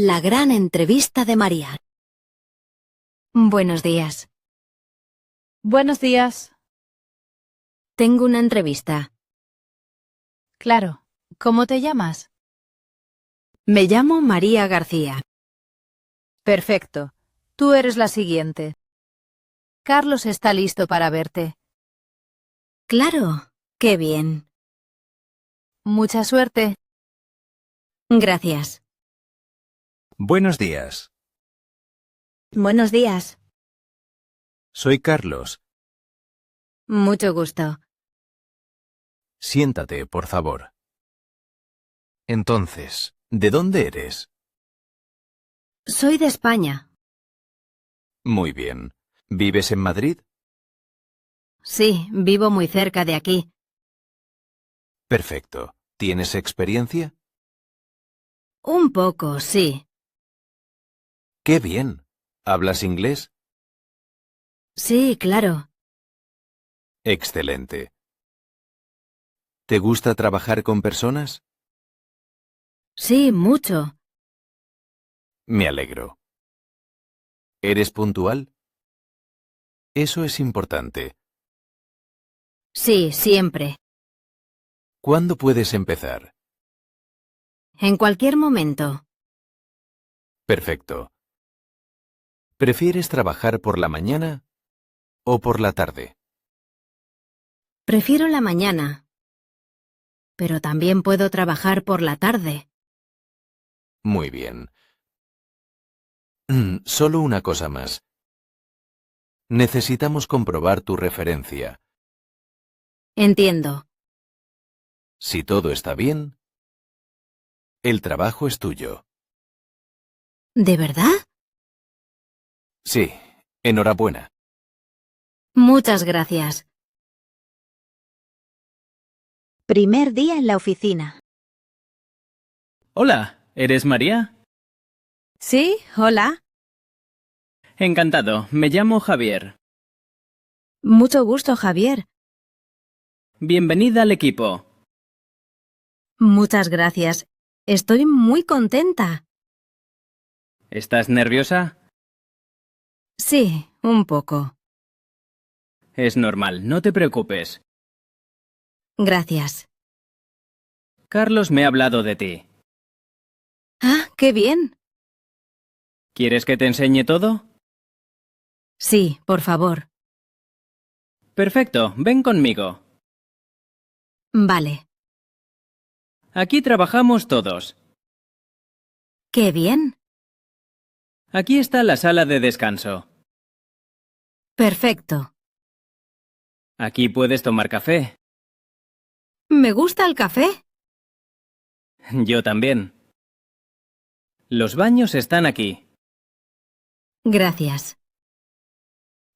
La gran entrevista de María. Buenos días. Buenos días. Tengo una entrevista. Claro. ¿Cómo te llamas? Me llamo María García. Perfecto. Tú eres la siguiente. Carlos está listo para verte. Claro, qué bien. Mucha suerte. Gracias. Buenos días. Buenos días. Soy Carlos. Mucho gusto. Siéntate, por favor. Entonces, ¿de dónde eres? Soy de España. Muy bien. ¿Vives en Madrid? Sí, vivo muy cerca de aquí. Perfecto. ¿Tienes experiencia? Un poco, sí. ¡Qué bien! ¿Hablas inglés? Sí, claro. Excelente. ¿Te gusta trabajar con personas? Sí, mucho. Me alegro. ¿Eres puntual? Eso es importante. Sí, siempre. ¿Cuándo puedes empezar? En cualquier momento. Perfecto. ¿Prefieres trabajar por la mañana o por la tarde? Prefiero la mañana. Pero también puedo trabajar por la tarde. Muy bien. Solo una cosa más. Necesitamos comprobar tu referencia. Entiendo. Si todo está bien, el trabajo es tuyo. ¿De verdad? Sí, enhorabuena. Muchas gracias. Primer día en la oficina. Hola, ¿eres María? Sí, hola. Encantado, me llamo Javier. Mucho gusto, Javier. Bienvenida al equipo. Muchas gracias. Estoy muy contenta. ¿Estás nerviosa? Sí, un poco. Es normal, no te preocupes. Gracias. Carlos me ha hablado de ti. Ah, qué bien. ¿Quieres que te enseñe todo? Sí, por favor. Perfecto, ven conmigo. Vale. Aquí trabajamos todos. Qué bien. Aquí está la sala de descanso. Perfecto. Aquí puedes tomar café. ¿Me gusta el café? Yo también. Los baños están aquí. Gracias.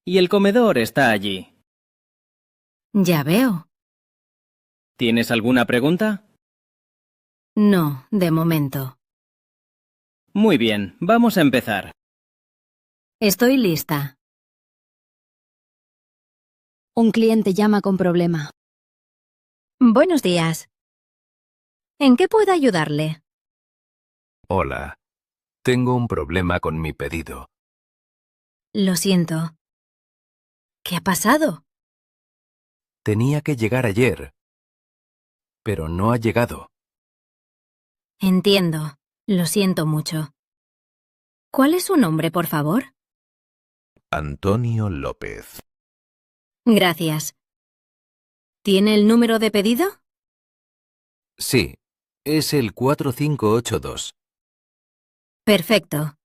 Y el comedor está allí. Ya veo. ¿Tienes alguna pregunta? No, de momento. Muy bien, vamos a empezar. Estoy lista. Un cliente llama con problema. Buenos días. ¿En qué puedo ayudarle? Hola. Tengo un problema con mi pedido. Lo siento. ¿Qué ha pasado? Tenía que llegar ayer, pero no ha llegado. Entiendo. Lo siento mucho. ¿Cuál es su nombre, por favor? Antonio López. Gracias. ¿Tiene el número de pedido? Sí, es el 4582. Perfecto.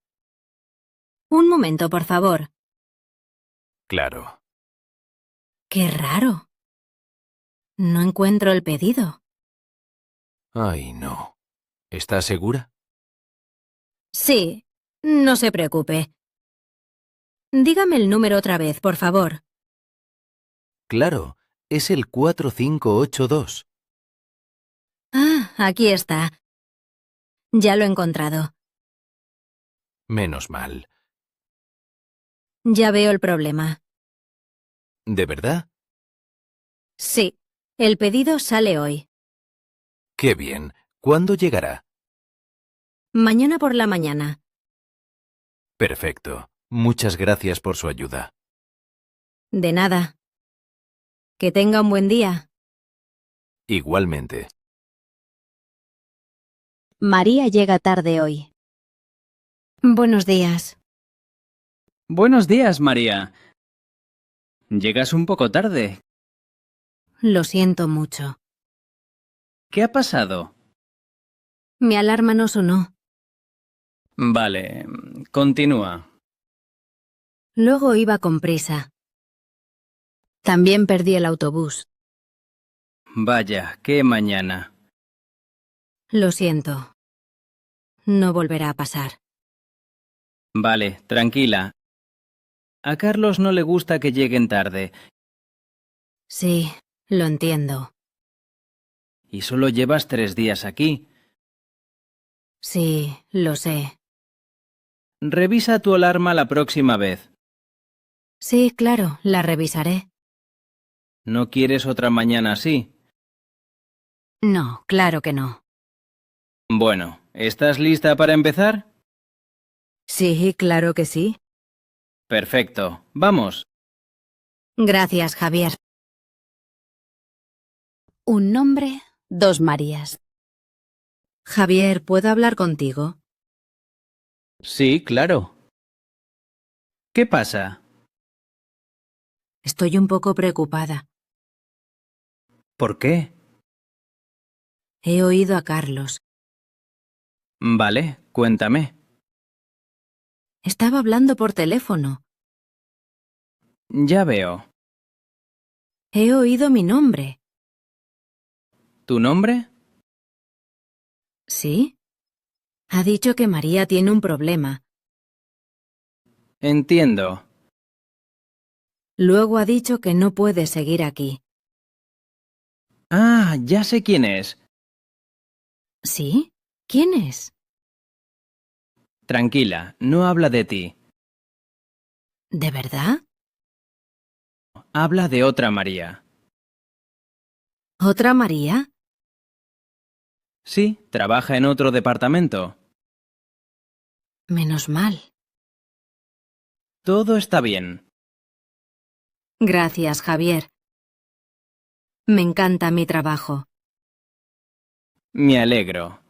Un momento, por favor. Claro. Qué raro. No encuentro el pedido. Ay, no. ¿Estás segura? Sí, no se preocupe. Dígame el número otra vez, por favor. Claro, es el 4582. Ah, aquí está. Ya lo he encontrado. Menos mal. Ya veo el problema. ¿De verdad? Sí, el pedido sale hoy. Qué bien. ¿Cuándo llegará? Mañana por la mañana. Perfecto. Muchas gracias por su ayuda. De nada. Que tenga un buen día. Igualmente. María llega tarde hoy. Buenos días. Buenos días, María. Llegas un poco tarde. Lo siento mucho. ¿Qué ha pasado? Mi alarma no sonó. Vale, continúa. Luego iba con prisa. También perdí el autobús. Vaya, qué mañana. Lo siento. No volverá a pasar. Vale, tranquila. A Carlos no le gusta que lleguen tarde. Sí, lo entiendo. Y solo llevas 3 días aquí. Sí, lo sé. Revisa tu alarma la próxima vez. Sí, claro, la revisaré. ¿No quieres otra mañana así? No, claro que no. Bueno, ¿estás lista para empezar? Sí, claro que sí. Perfecto. Vamos. Gracias, Javier. Un nombre, 2 Marías. Javier, ¿puedo hablar contigo? Sí, claro. ¿Qué pasa? Estoy un poco preocupada. ¿Por qué? He oído a Carlos. Vale, cuéntame. Estaba hablando por teléfono. Ya veo. He oído mi nombre. ¿Tu nombre? ¿Sí? Ha dicho que María tiene un problema. Entiendo. Luego ha dicho que no puede seguir aquí. Ah, ya sé quién es. ¿Sí? ¿Quién es? Tranquila, no habla de ti. ¿De verdad? Habla de otra María. ¿Otra María? Sí, trabaja en otro departamento. Menos mal. Todo está bien. Gracias, Javier. Me encanta mi trabajo. Me alegro.